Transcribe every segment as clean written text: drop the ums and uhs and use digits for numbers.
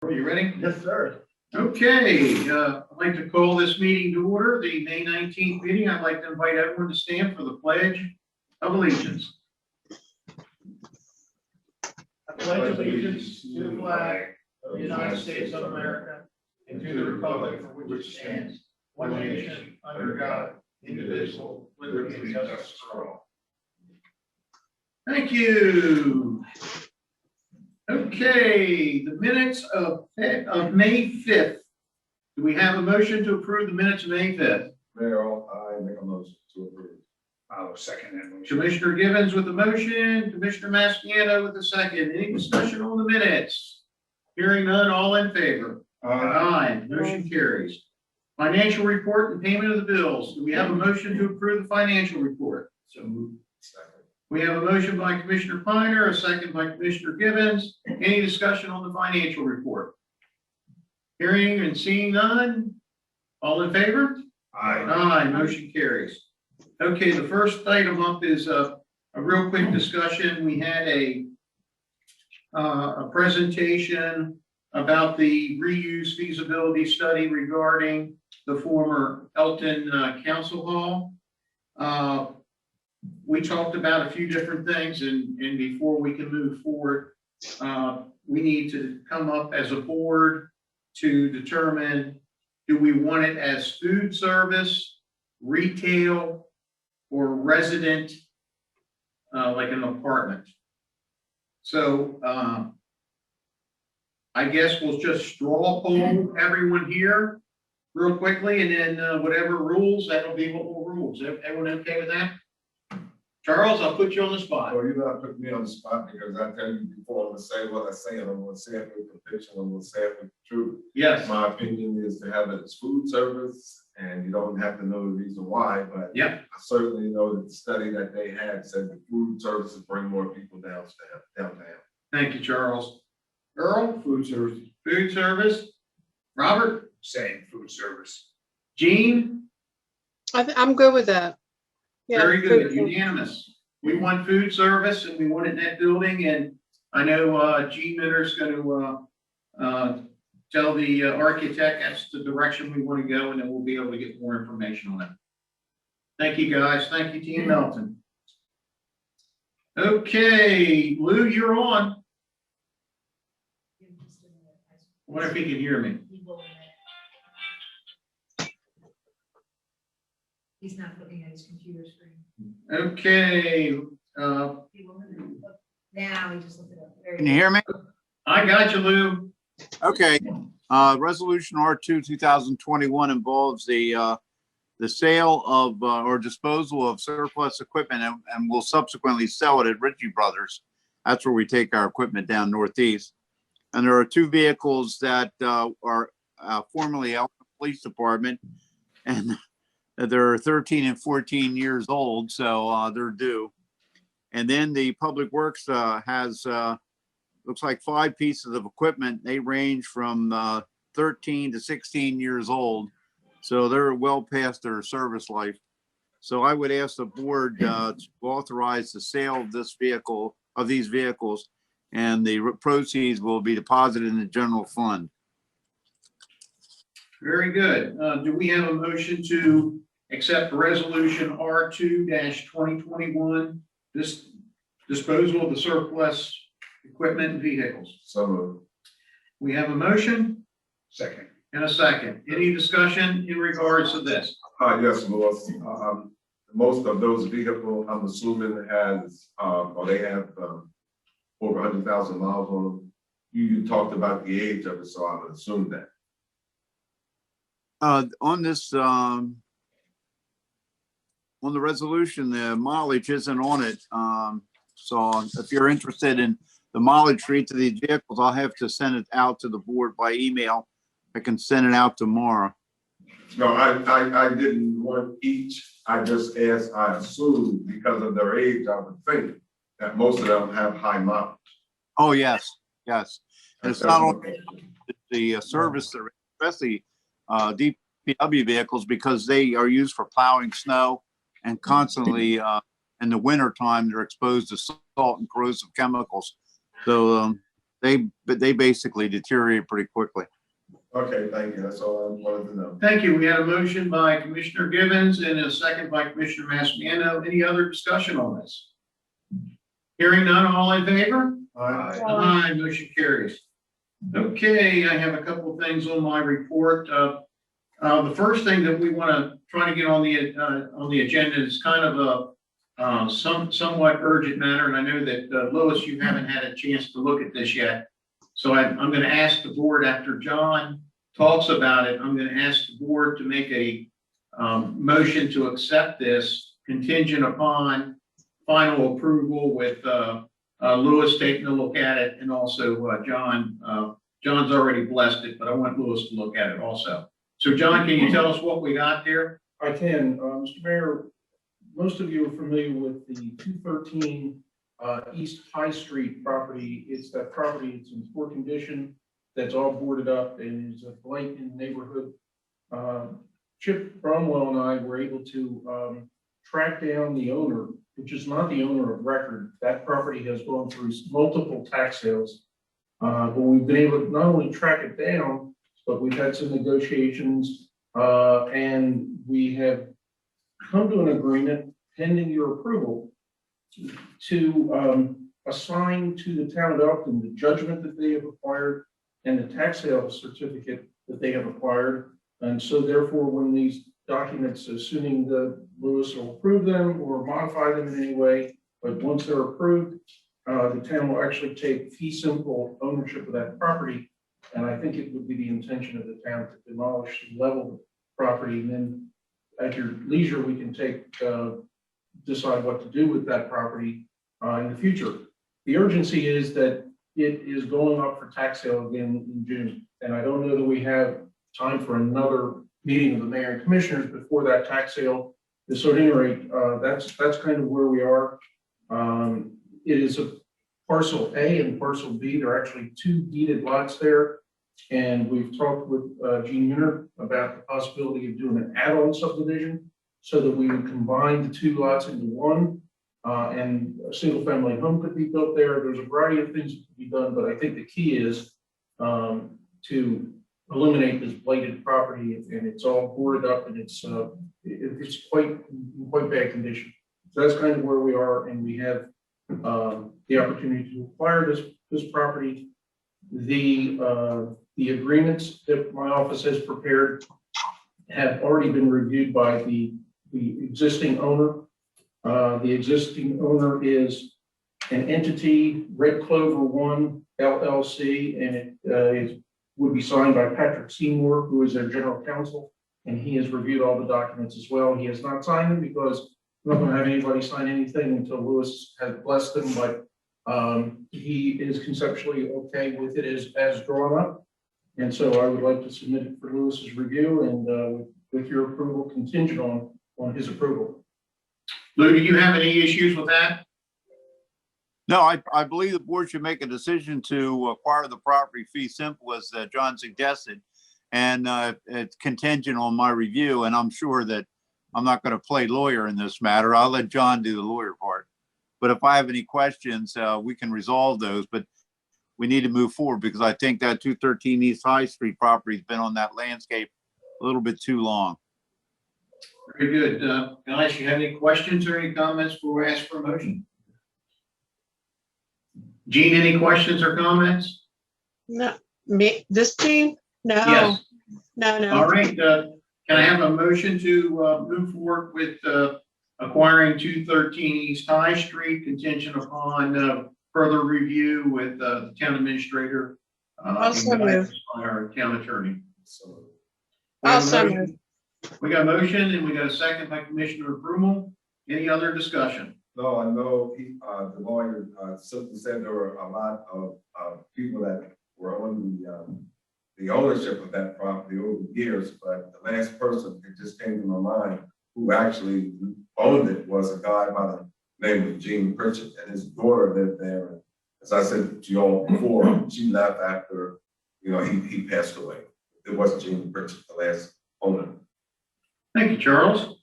Are you ready? Yes, sir. Okay, I'd like to call this meeting to order, the May 19th meeting. I'd like to invite everyone to stand for the Pledge of Allegiance. I pledge allegiance to the flag of the United States of America and to the republic for which it stands, one nation, under God, indivisible, with liberty and justice for all. Thank you. Okay, the minutes of May 5th. Do we have a motion to approve the minutes of May 5th? Mayor, I make a motion to approve. I'll second that motion. Commissioner Givens with the motion, Commissioner Mastriano with the second. Any discussion on the minutes? Hearing none, all in favor? Aye. Motion carries. Financial report and payment of the bills. Do we have a motion to approve the financial report? So moved. Second. We have a motion by Commissioner Piner, a second by Commissioner Givens. Any discussion on the financial report? Hearing and seeing none, all in favor? Aye. Aye, motion carries. Okay, the first item up is a real quick discussion. We had a presentation about the reuse feasibility study regarding the former Elkton Council Hall. We talked about a few different things, and before we can move forward, we need to come up as a board to determine, do we want it as food service, retail, or resident, like an apartment? So I guess we'll just straw poll everyone here real quickly, and then whatever rules, that'll be what we'll rules. Everyone okay with that? Charles, I'll put you on the spot. Well, you not put me on the spot because I tell you before, I'm gonna say what I say, and I'm gonna say it with conviction, I'm gonna say it with truth. Yes. My opinion is to have it as food service, and you don't have to know the reason why, but Yep. I certainly know that the study that they had said the food services bring more people downtown. Thank you, Charles. Earl? Food service. Food service. Robert? Same, food service. Jean? I'm good with that. Yeah, Very good, food- unanimous. We want food service and we want it in that building, and I know Gene Mitter's going to tell the architect that's the direction we want to go, and then we'll be able to get more information on it. Thank you, guys. Thank you, Team Elkton. Okay, Lou, you're on. I wonder if he can hear me. He's not looking at his computer screen. Okay, Now he just looked it up. There Can you hear me? I got you, Lou. Okay. Resolution R2 2021 involves the sale of or disposal of surplus equipment, and we'll subsequently sell it at Ritchie Brothers. That's where we take our equipment down northeast. And there are two vehicles that are formerly Elkton Police Department, and they're 13 and 14 years old, so they're due. And then the Public Works has looks like 5 pieces of equipment. They range from 13 to 16 years old, so they're well past their service life. So I would ask the board to authorize the sale of these vehicles, and the proceeds will be deposited in the general fund. Very good. Do we have a motion to accept resolution R2-2021, this disposal of the surplus equipment and vehicles? So moved. We have a motion Second. and a second. Any discussion in regards to this? Yes, Louis. Most of those vehicles, I'm assuming has, or they have over 100,000 miles on them. You talked about the age of it, so I would assume that. On this, on the resolution, the mileage isn't on it. So if you're interested in the mileage for each of these vehicles, I'll have to send it out to the board by email. I can send it out tomorrow. No, I didn't want each. I just asked, I assumed because of their age, I would think that most of them have high mileage. Oh, yes, yes. And it's not only the service, especially DPW vehicles, because they are used for plowing snow, and constantly in the winter time, they're exposed to salt and corrosive chemicals. So they basically deteriorate pretty quickly. Okay, thank you. That's all I wanted to know. Thank you. We had a motion by Commissioner Givens and a second by Commissioner Massimiano. Any other discussion on this? Hearing none, all in favor? Aye. Aye, motion carries. Okay, I have a couple of things on my report. The first thing that we want to try to get on the agenda is kind of a somewhat urgent matter, and I know that Louis, you haven't had a chance to look at this yet. So I'm going to ask the board, after John talks about it, I'm going to ask the board to make a motion to accept this contingent upon final approval with Louis taking a look at it, and also John. John's already blessed it, but I want Louis to look at it also. So John, can you tell us what we got there? I can, Mr. Mayor, most of you are familiar with the 213 East High Street property. It's that property, it's in poor condition, that's all boarded up and is a blight in the neighborhood. Chip Bromwell and I were able to track down the owner, which is not the owner of record. That property has gone through multiple tax sales. But we've been able to not only track it down, but we've had some negotiations and we have come to an agreement pending your approval to assign to the town of Elkton the judgment that they have acquired and the tax sale certificate that they have acquired. And so therefore, when these documents, assuming that Louis will approve them or modify them in any way, but once they're approved, the town will actually take fee simple ownership of that property. And I think it would be the intention of the town to demolish and level the property. And then at your leisure, we can decide what to do with that property in the future. The urgency is that it is going up for tax sale again in June. And I don't know that we have time for another meeting of the mayor and commissioners before that tax sale. So at any rate, that's kind of where we are. It is a parcel A and parcel B. There are actually two deeded lots there. And we've talked with Gene Muner about the possibility of doing an add-on subdivision so that we would combine the two lots into one and a single family home could be built there. There's a variety of things that could be done, but I think the key is to eliminate this blighted property, and it's all boarded up and it's quite bad condition. So that's kind of where we are, and we have the opportunity to acquire this property. The agreements that my office has prepared have already been reviewed by the existing owner. The existing owner is an entity, Red Clover One LLC, and it would be signed by Patrick Seymour, who is their general counsel, and he has reviewed all the documents as well. He has not signed them because we're not going to have anybody sign anything until Louis has blessed them, but he is conceptually okay with it as drawn up. And so I would like to submit it for Louis's review and with your approval contingent on his approval. Lou, do you have any issues with that? No, I believe the board should make a decision to acquire the property fee simple as John suggested. And it's contingent on my review. And I'm sure that I'm not going to play lawyer in this matter. I'll let John do the lawyer part. But if I have any questions, we can resolve those. But we need to move forward because I think that 213 East High Street property has been on that landscape a little bit too long. Very good. Guys, you have any questions or any comments before we ask for a motion? Gene, any questions or comments? No, me, this team? No, Yes. no. All right. Can I have a motion to move forward with acquiring 213 East High Street contingent upon further review with the town administrator Also and guidance move. by our town attorney? So, We have a Also motion. We got a motion and we got a second by Commissioner Brummel. Any other discussion? no, I know the lawyer simply said there were a lot of people that were on the ownership of that property over the years, but the last person that just came to my mind who actually owned it was a guy by the name of Gene Pritchett, and his daughter lived there. And as I said to you all before, she left after, he passed away. It was Gene Pritchett, the last owner. Thank you, Charles.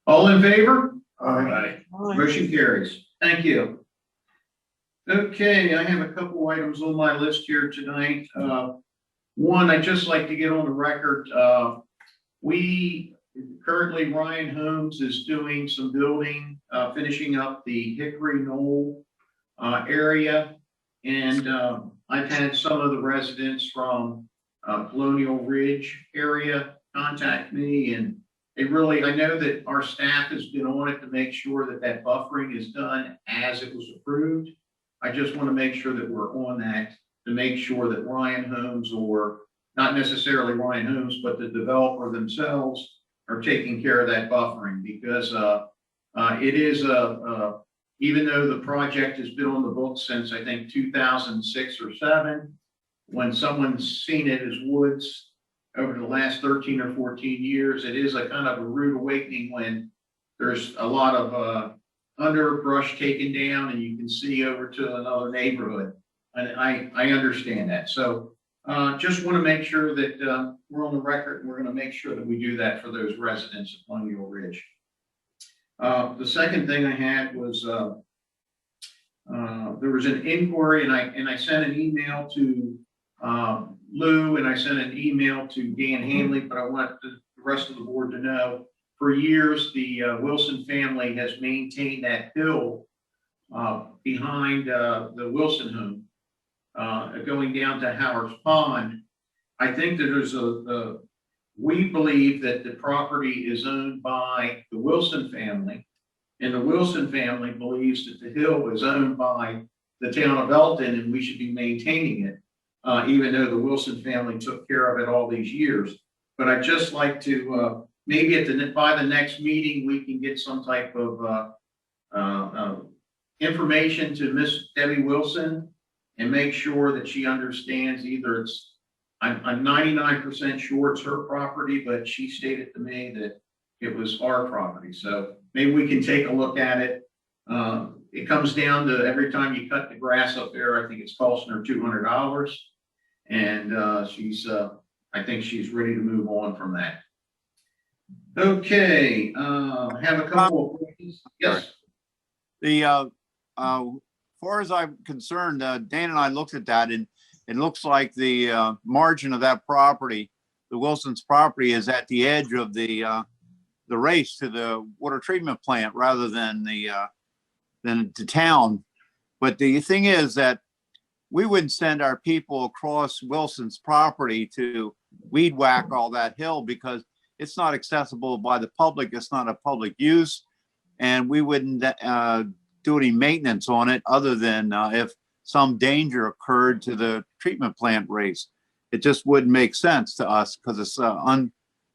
All in favor? Aye. Motion carries. Thank you. Okay, I have a couple items on my list here tonight. One, I'd just like to get on the record. We currently, Ryan Holmes is doing some building, finishing up the Hickory Knoll area. And I've had some of the residents from Colonial Ridge area contact me, and they really, I know that our staff has been on it to make sure that that buffering is done as it was approved. I just want to make sure that we're on that to make sure that Ryan Holmes, or not necessarily Ryan Holmes, but the developer themselves are taking care of that buffering, because it is even though the project has been on the books since I think 2006 or 7, when someone's seen it as woods over the last 13 or 14 years, it is a kind of a rude awakening when there's a lot of underbrush taken down and you can see over to another neighborhood. And I understand that. So just want to make sure that we're on the record, and we're going to make sure that we do that for those residents of Colonial Ridge. The second thing I had was there was an inquiry, and I sent an email to Lou, and I sent an email to Dan Hanley, but I want the rest of the board to know, for years, the Wilson family has maintained that hill behind the Wilson home, going down to Howard's Pond. I think that there's we believe that the property is owned by the Wilson family, and the Wilson family believes that the hill is owned by the town of Elkton, and we should be maintaining it, even though the Wilson family took care of it all these years. But I'd just like to, maybe by the next meeting, we can get some type of information to Miss Debbie Wilson and make sure that she understands either I'm 99% sure it's her property, but she stated to me that it was our property. So maybe we can take a look at it. It comes down to every time you cut the grass up there, I think it's costing her $200. And I think she's ready to move on from that. Okay, have a couple of, yes. Far as I'm concerned, Dan and I looked at that, and it looks like the margin of that property, the Wilson's property, is at the edge of the race to the water treatment plant rather than the town. But the thing is that we wouldn't send our people across Wilson's property to weed whack all that hill, because it's not accessible by the public. It's not a public use, and we wouldn't do any maintenance on it other than if some danger occurred to the treatment plant race. It just wouldn't make sense to us, because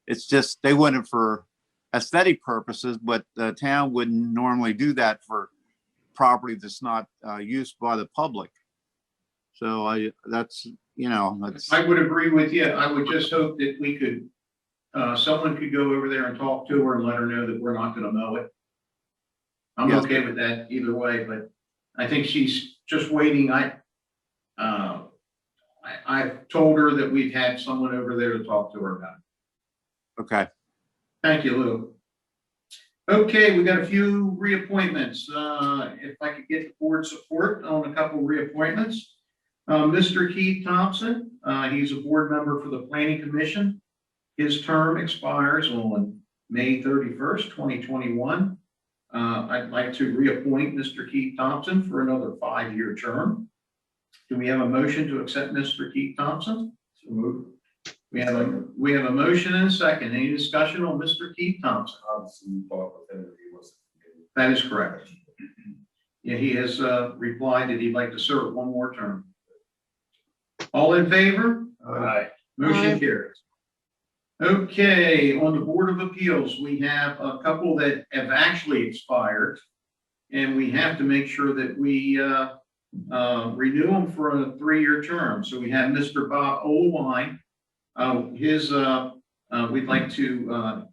it's just, they wouldn't for aesthetic purposes, but the town wouldn't normally do that for property that's not used by the public. So that's, that's. I would agree with you. I would just hope that we could, someone could go over there and talk to her and let her know that we're not going to mow it. I'm Yes. okay with that either way, but I think she's just waiting. I've told her that we've had someone over there to talk to her about it. Okay. Thank you, Lou. Okay, we got a few reappointments. If I could get the board support on a couple reappointments. Mr. Keith Thompson, he's a board member for the Planning Commission. His term expires on May 31st, 2021. I'd like to reappoint Mr. Keith Thompson for another 5-year term. Do we have a motion to accept Mr. Keith Thompson? So moved. We have a motion and a second. Any discussion on Mr. Keith Thompson? Obviously, we thought that he was. That is correct. Yeah, he has replied that he'd like to serve one more term. All in favor? Aye. Motion Aye. carries. Okay, on the Board of Appeals, we have a couple that have actually expired, and we have to make sure that we renew them for a 3-year term. So we have Mr. Bob Olwine. We'd like to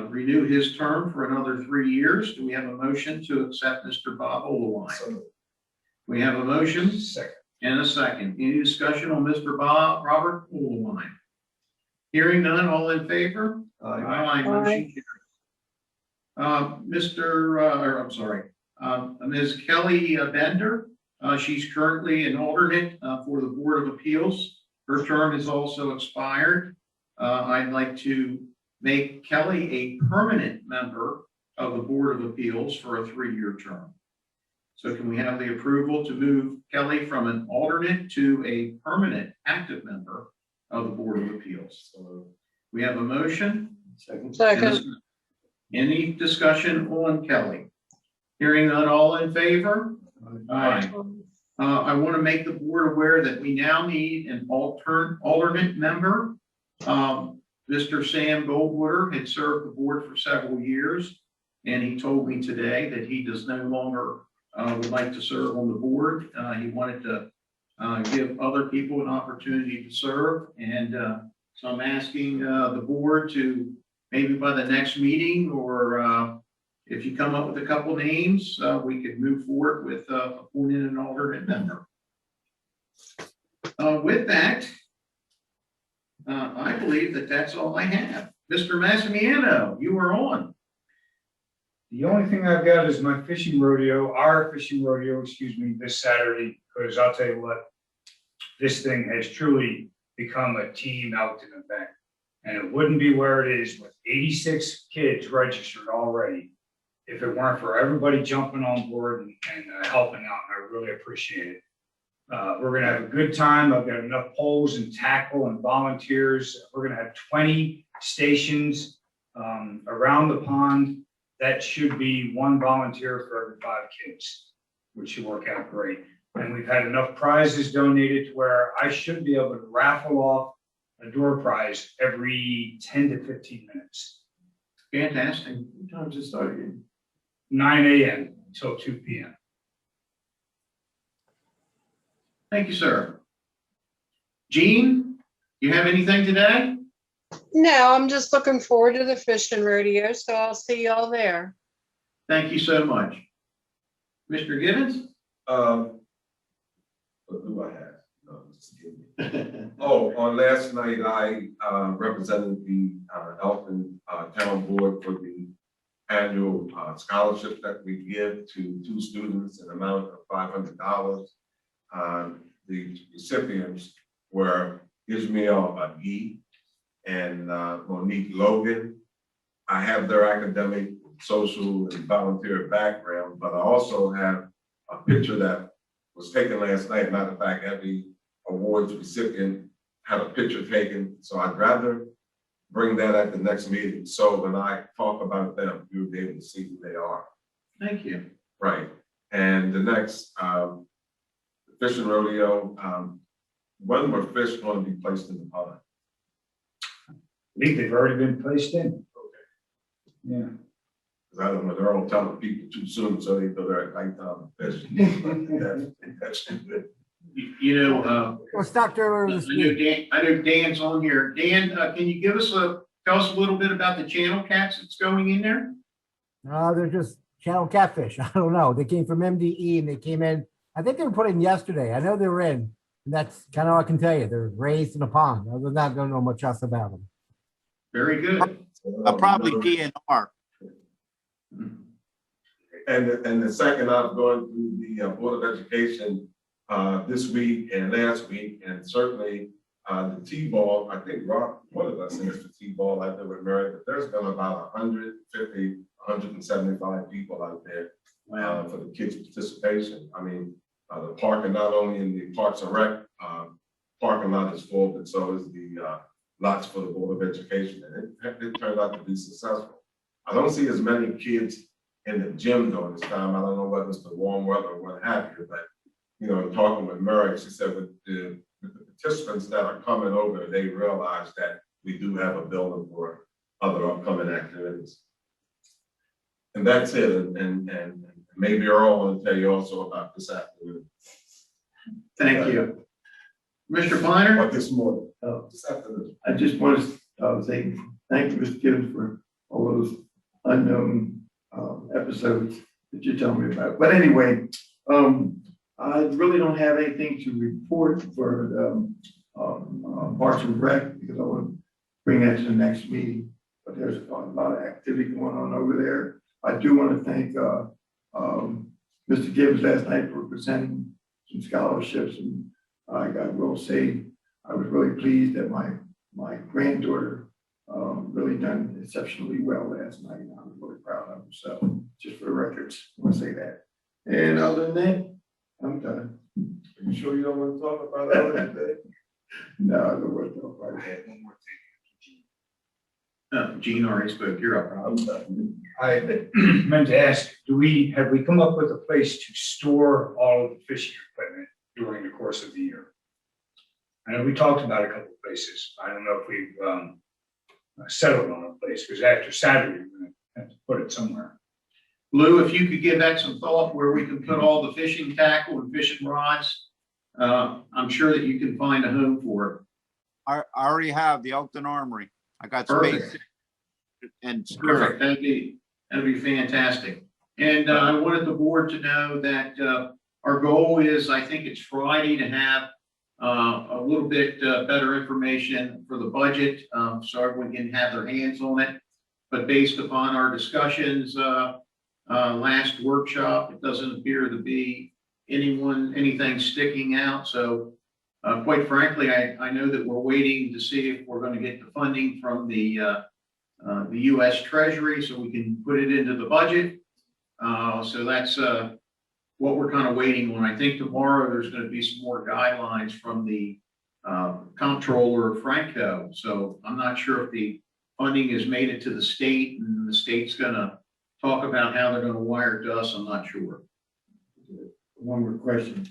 renew his term for another 3 years. Do we have a motion to accept Mr. Bob Olwine? We have a motion Second. and a second. Any discussion on Mr. Robert Olwine? Hearing none, all in favor? Aye. Motion carries. Ms. Kelly Bender, She's currently an alternate for the Board of Appeals. Her term has also expired. I'd like to make Kelly a permanent member of the Board of Appeals for a 3-year term. So can we have the approval to move Kelly from an alternate to a permanent active member of the Board of Appeals? So we have a motion. second, Any discussion on Kelly? Hearing none, all in favor? Aye. I want to make the board aware that we now need an alternate member. Mr. Sam Goldwater had served the board for several years, and he told me today that he does no longer would like to serve on the board. He wanted to give other people an opportunity to serve, and so I'm asking the board to maybe by the next meeting, or if you come up with a couple names, we could move forward with appointing an alternate member. With that, I believe that that's all I have. Mr. Massimiano, you are on. The only thing I've got is my fishing rodeo, our fishing rodeo, excuse me, this Saturday, because I'll tell you what, this thing has truly become a team Elkton event. And it wouldn't be where it is with 86 kids registered already if it weren't for everybody jumping on board and helping out. And I really appreciate it. We're going to have a good time. I've got enough poles and tackle and volunteers. We're going to have 20 stations around the pond. That should be 1 volunteer for every 5 kids, which should work out great. And we've had enough prizes donated to where I should be able to raffle off a door prize every 10 to 15 minutes. Fantastic. What time does it start again? 9 a.m. until 2 p.m. Thank you, sir. Gene, you have anything today? no, I'm just looking forward to the fishing rodeo, so I'll see y'all there. Thank you so much. Mr. Gibbons? What do I have? No, just kidding. Oh, on last night, I represented the Elkton Town Board for the annual scholarship that we give to 2 students in an amount of $500. The recipients were Ishmael Agee and Monique Logan. I have their academic, social, and volunteer background, but I also have a picture that was taken last night. Matter of fact, every awards recipient had a picture taken. So I'd rather bring that at the next meeting. So when I talk about them, you'll be able to see who they are. Thank you. Right. And the next fishing rodeo, when were fish going to be placed in the pond? I think they've already been placed in. Okay. Yeah. Because I don't know, they're all telling people too soon, so they go there at nighttime fishing. That's too good. You know, Well, stopped earlier this week. I know Dan's on here. Dan, can you tell us a little bit about the channel cats that's going in there? They're just channel catfish. I don't know. They came from MDE and they came in. I think they were put in yesterday. I know they were in. And that's kind of all I can tell you. They're raised in a pond. Other than that, I don't know much else about them. Very good. Probably DNR. And the second, I've gone through the Board of Education this week and last week, and certainly the T-ball. I think Rob, one of us is for T-ball out there with Mary, but there's been about 150, 175 people out there for the kids' participation. I mean, the parking, not only in the Parks and Rec parking lot is full, but so is the lots for the Board of Education, and it turned out to be successful. I don't see as many kids in the gym during this time. I don't know whether it's the warm weather or what have you, but you know, talking with Murray, she said with the participants that are coming over, they realize that we do have a building for other upcoming activities. And that's it. And maybe Earl will tell you also about this afternoon. Thank you. Mr. Kleiner? But this morning, this afternoon. I just want to say thank you, Mr. Gibbons, for all those unknown episodes that you're telling me about. But anyway, I really don't have anything to report for the Parks and Rec because I want to bring that to the next meeting. But there's a lot of activity going on over there. I do want to thank Mr. Gibbons last night for presenting some scholarships, and I will say, I was really pleased that my granddaughter really done exceptionally well last night, and I was really proud of her. So just for the records, I want to say that. And other than that, I'm done. Are you sure you don't want to talk about that? No, I don't want to talk about that. One more Gene already spoke, you're up. I'm done. I meant to ask, have we come up with a place to store all of the fishing equipment during the course of the year? I know we talked about a couple of places. I don't know if we've settled on a place, because after Saturday, we're gonna have to put it somewhere. Lou, if you could give that some thought where we can put all the fishing tackle and fishing rods, I'm sure that you can find a home for it. I already have the Elkton Armory. I got space Perfect. and Perfect. spirit. That'd be fantastic. And I wanted the board to know that our goal is, I think it's Friday, to have a little bit better information for the budget, so everyone can have their hands on it. But based upon our discussions last workshop, it doesn't appear to be anything sticking out. So quite frankly, I know that we're waiting to see if we're going to get the funding from the U.S. Treasury so we can put it into the budget. So that's what we're kind of waiting on. I think tomorrow there's going to be some more guidelines from the comptroller Franco. So I'm not sure if the funding has made it to the state, and the state's going to talk about how they're going to wire it to us. I'm not sure. One more question.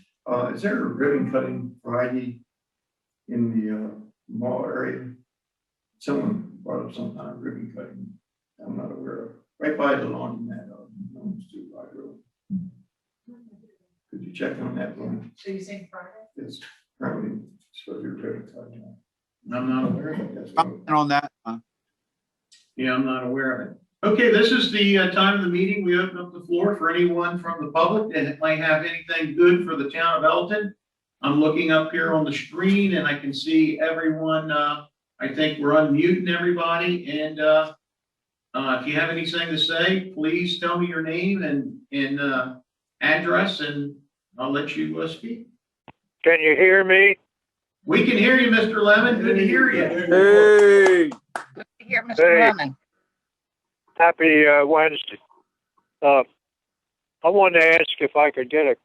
Is there a ribbon cutting Friday in the mall area? Someone brought up some kind of ribbon cutting I'm not aware of. Right by the laundromat, could you check on that one? So you're saying Friday? It's probably supposed to be ribbon cutting. I'm not aware of it. That's what- Comment on that. Yeah, I'm not aware of it. Okay, this is the time of the meeting. We open up the floor for anyone from the public that might have anything good for the town of Elkton. I'm looking up here on the screen and I can see everyone. I think we're unmuting everybody. And if you have anything to say, please tell me your name and address, and I'll let you speak. Can you hear me? We can hear you, Mr. Lemon. Good to hear you. Hey, Here, Mr. Hey. Lemon. happy Wednesday. I wanted to ask if I could get a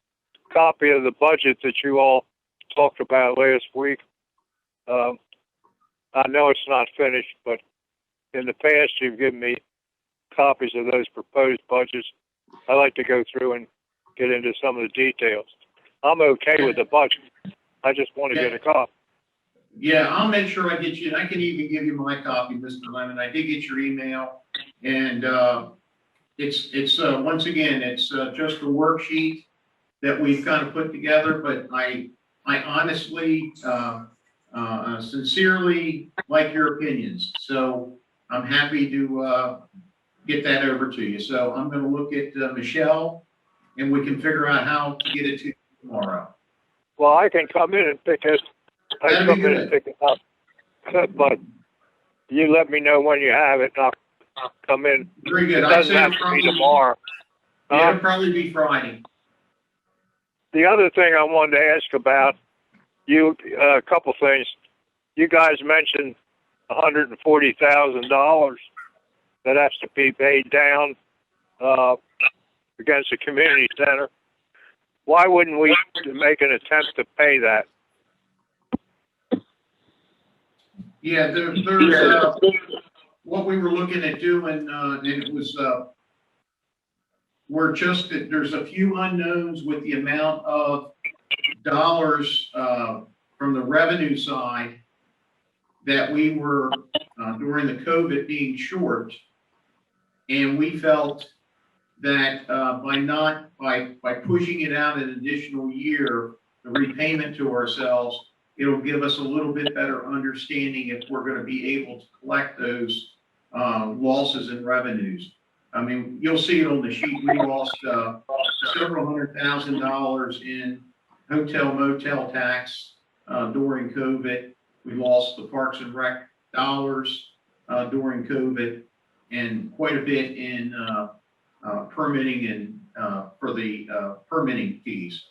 copy of the budget that you all talked about last week. I know it's not finished, but in the past you've given me copies of those proposed budgets. I like to go through and get into some of the details. I'm okay with the budget. I just want to get a copy. Yeah, I'll make sure I get you. I can even give you my copy, Mr. Lemon. I did get your email, and it's once again, it's just a worksheet that we've kind of put together. But I honestly, sincerely like your opinions. So I'm happy to get that over to you. So I'm going to look at Michelle, and we can figure out how to get it to you tomorrow. Well, I can come in and pick it. I That'd come be in good. and pick it up. But you let me know when you have it, and I'll come in. Very good. It I'd doesn't say have to probably- be tomorrow. Yeah, it'll probably be Friday. The other thing I wanted to ask about, a couple things. You guys mentioned $140,000 that has to be paid down against the community center. Why wouldn't we make an attempt to pay that? Yeah, there's what we were looking at doing, and it was, there's a few unknowns with the amount of dollars from the revenue side that we were during the COVID being short. And we felt that by pushing it out an additional year, the repayment to ourselves, it'll give us a little bit better understanding if we're going to be able to collect those losses in revenues. I mean, you'll see it on the sheet. We lost several $100,000 in hotel motel tax during COVID. We lost the Parks and Rec dollars during COVID, and quite a bit in permitting and for the permitting fees.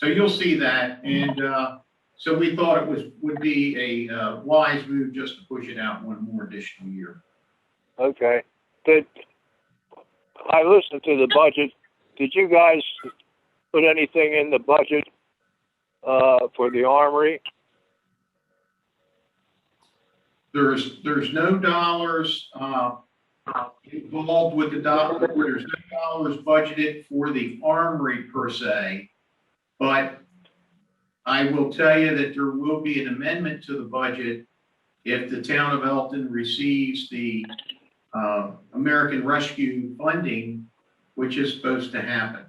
So you'll see that, and so we thought would be a wise move just to push it out one more additional year. Okay. I listened to the budget. Did you guys put anything in the budget for the armory? There's no dollars involved with the dollar. There's no dollars budgeted for the armory per se, but I will tell you that there will be an amendment to the budget if the town of Elkton receives the American Rescue funding, which is supposed to happen.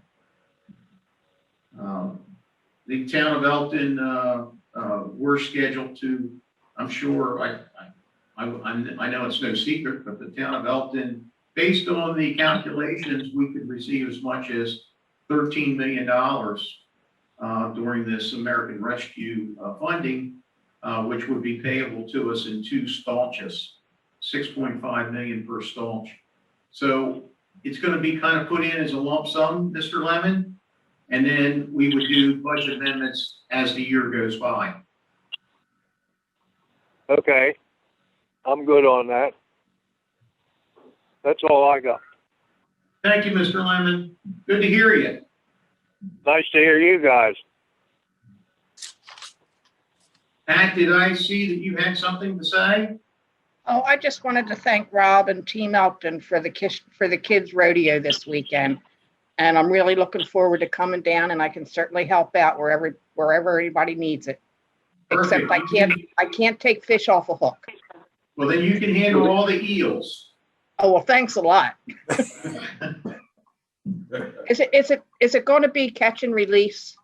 The town of Elkton, we're scheduled to, I'm sure, I know it's no secret, but the town of Elkton, based on the calculations, we could receive as much as $13 million during this American Rescue funding, which would be payable to us in 2 staunches, 6.5 million per staunch. So it's going to be kind of put in as a lump sum, Mr. Lemon, and then we would do budget amendments as the year goes by. Okay. I'm good on that. That's all I got. Thank you, Mr. Lemon. Good to hear you. Nice to hear you guys. Pat, did I see that you had something to say? Oh, I just wanted to thank Rob and Team Elkton for the kids rodeo this weekend. And I'm really looking forward to coming down, and I can certainly help out wherever anybody needs it. Perfect. Except I can't take fish off a hook. Well, then you can handle all the eels. Oh, well, thanks a lot. Is it going to be catch and release?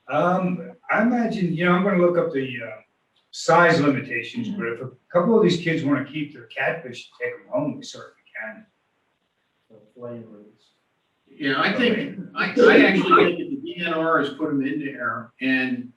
I imagine, I'm gonna look up the size limitations, but if a couple of these kids want to keep their catfish and take them home, we certainly can. Yeah, I think, I actually think that the DNR has put them in there, and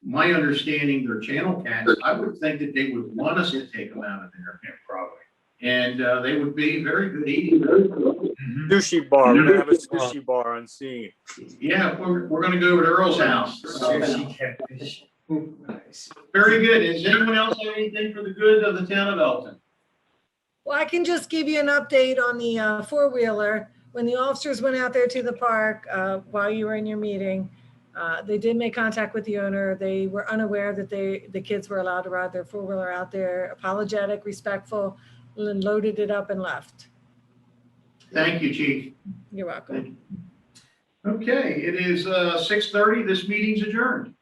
my understanding, they're channel cats, I would think that they would want us to take them out of there. Yeah, probably. And they would be very good eating. Sushi bar. We're gonna have a sushi bar on scene. Yeah, we're gonna go over to Earl's house. Sushi catfish. Nice. Very good. Does anyone else have anything for the good of the town of Elkton? Well, I can just give you an update on the four-wheeler. When the officers went out there to the park while you were in your meeting, they did make contact with the owner. They were unaware that the kids were allowed to ride their four-wheeler out there, apologetic, respectful, and loaded it up and left. Thank you, Chief. You're welcome. Okay, it is 6:30. This meeting's adjourned.